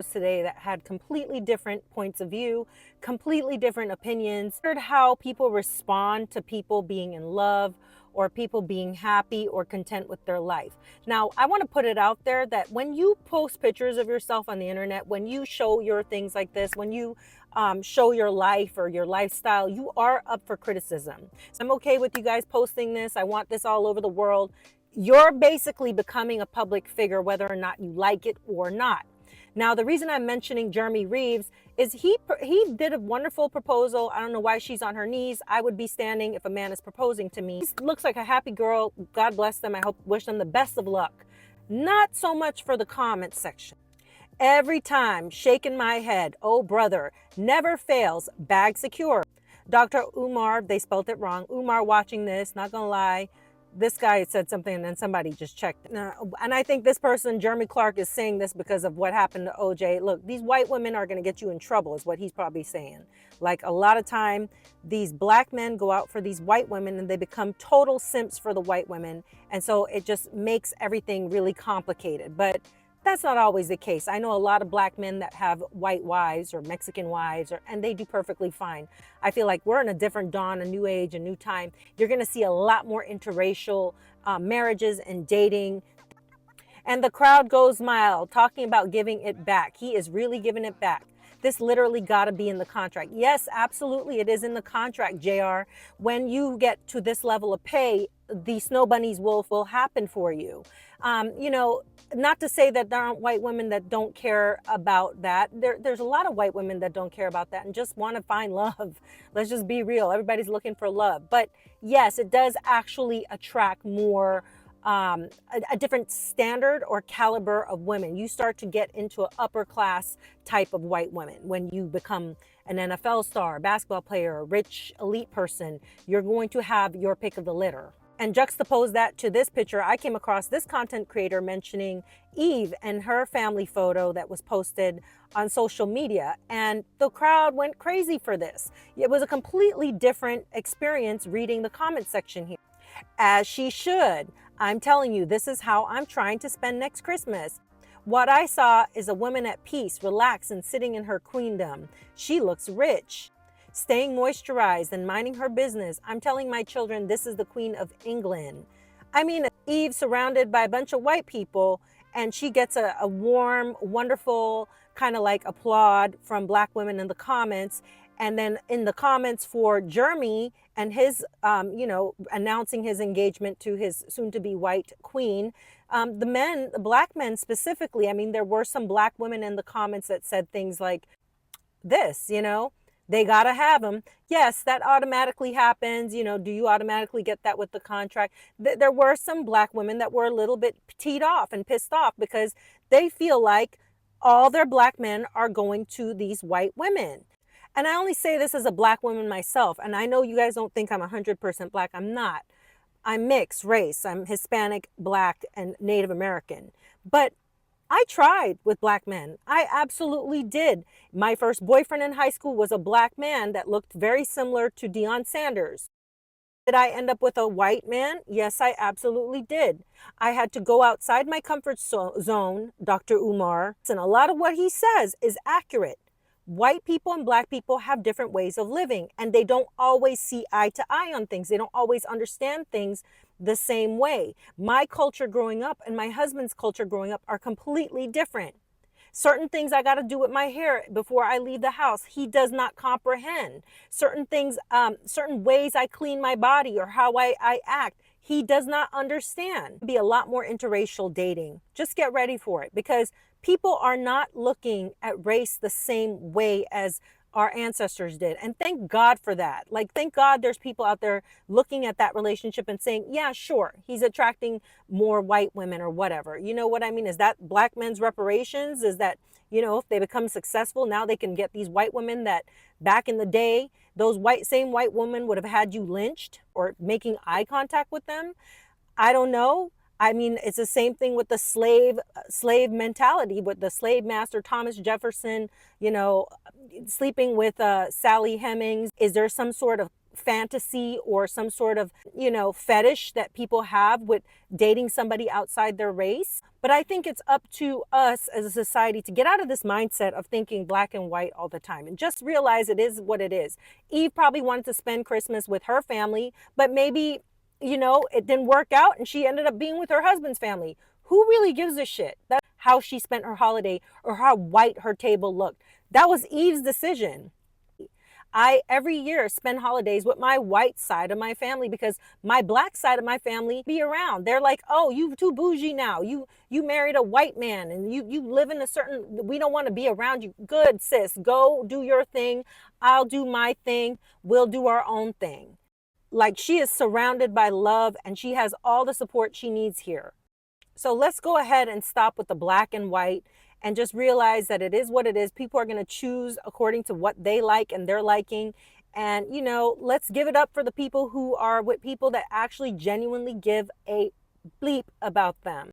post today that had completely different points of view, completely different opinions. Heard how people respond to people being in love or people being happy or content with their life. Now, I want to put it out there that when you post pictures of yourself on the internet, when you show your things like this, when you show your life or your lifestyle, you are up for criticism. So I'm okay with you guys posting this. I want this all over the world. You're basically becoming a public figure, whether or not you like it or not. Now, the reason I'm mentioning Jeremy Reaves is he did a wonderful proposal. I don't know why she's on her knees. I would be standing if a man is proposing to me. He looks like a happy girl. God bless them. I wish them the best of luck. Not so much for the comment section. Every time, shaking my head, oh brother, never fails, bag secure. Dr. Umar, they spelled it wrong. Umar watching this, not gonna lie, this guy said something and then somebody just checked. And I think this person, Jeremy Clark, is saying this because of what happened to OJ. Look, these white women are going to get you in trouble is what he's probably saying. Like a lot of time, these black men go out for these white women and they become total simps for the white women. And so it just makes everything really complicated. But that's not always the case. I know a lot of black men that have white wives or Mexican wives, and they do perfectly fine. I feel like we're in a different dawn, a new age, a new time. You're going to see a lot more interracial marriages and dating. And the crowd goes mild, talking about giving it back. He is really giving it back. This literally got to be in the contract. Yes, absolutely, it is in the contract, JR. When you get to this level of pay, the snow bunnies will happen for you. You know, not to say that there aren't white women that don't care about that. There's a lot of white women that don't care about that and just want to find love. Let's just be real. Everybody's looking for love. But yes, it does actually attract more a different standard or caliber of women. You start to get into an upper class type of white women. When you become an NFL star, a basketball player, a rich elite person, you're going to have your pick of the litter. And juxtapose that to this picture, I came across this content creator mentioning Eve and her family photo that was posted on social media. And the crowd went crazy for this. It was a completely different experience reading the comment section here. As she should. I'm telling you, this is how I'm trying to spend next Christmas. What I saw is a woman at peace, relaxed and sitting in her queendom. She looks rich, staying moisturized and minding her business. I'm telling my children this is the Queen of England. I mean, Eve surrounded by a bunch of white people and she gets a warm, wonderful kind of like applaud from black women in the comments. And then in the comments for Jeremy and his, you know, announcing his engagement to his soon-to-be white queen, the black men specifically, I mean, there were some black women in the comments that said things like this, you know, they got to have them. Yes, that automatically happens. You know, do you automatically get that with the contract? There were some black women that were a little bit teed off and pissed off because they feel like all their black men are going to these white women. And I only say this as a black woman myself. And I know you guys don't think I'm 100% black. I'm not. I'm mixed race. I'm Hispanic, black, and Native American. But I tried with black men. I absolutely did. My first boyfriend in high school was a black man that looked very similar to Deion Sanders. Did I end up with a white man? Yes, I absolutely did. I had to go outside my comfort zone, Dr. Umar. And a lot of what he says is accurate. White people and black people have different ways of living, and they don't always see eye to eye on things. They don't always understand things the same way. My culture growing up and my husband's culture growing up are completely different. Certain things I got to do with my hair before I leave the house, he does not comprehend. Certain things, certain ways I clean my body or how I act, he does not understand. Be a lot more interracial dating. Just get ready for it, because people are not looking at race the same way as our ancestors did. And thank God for that. Like, thank God there's people out there looking at that relationship and saying, yeah, sure, he's attracting more white women or whatever. You know what I mean? Is that black men's reparations? Is that, you know, if they become successful, now they can get these white women that back in the day, those same white women would have had you lynched or making eye contact with them? I don't know. I mean, it's the same thing with the slave mentality, with the slave master, Thomas Jefferson, you know, sleeping with Sally Hemings. Is there some sort of fantasy or some sort of, fetish that people have with dating somebody outside their race. But I think it's up to us as a society to get out of this mindset of thinking black and white all the time and just realize it is what it is. Eve probably wanted to spend Christmas with her family, but maybe, it didn't work out and she ended up being with her husband's family. Who really gives a shit? That's how she spent her holiday or how white her table looked. That was Eve's decision. I every year spend holidays with my white side of my family because my black side of my family be around. They're like, "Oh, you too bougie now. You married a white man and you live in a certain, we don't want to be around you." Good, sis. Go do your thing. I'll do my thing. We'll do our own thing. Like, she is surrounded by love and she has all the support she needs here. So let's go ahead and stop with the black and white and just realize that it is what it is. People are going to choose according to what they like and their liking. And, let's give it up for the people who are with people that actually genuinely give a bleep about them.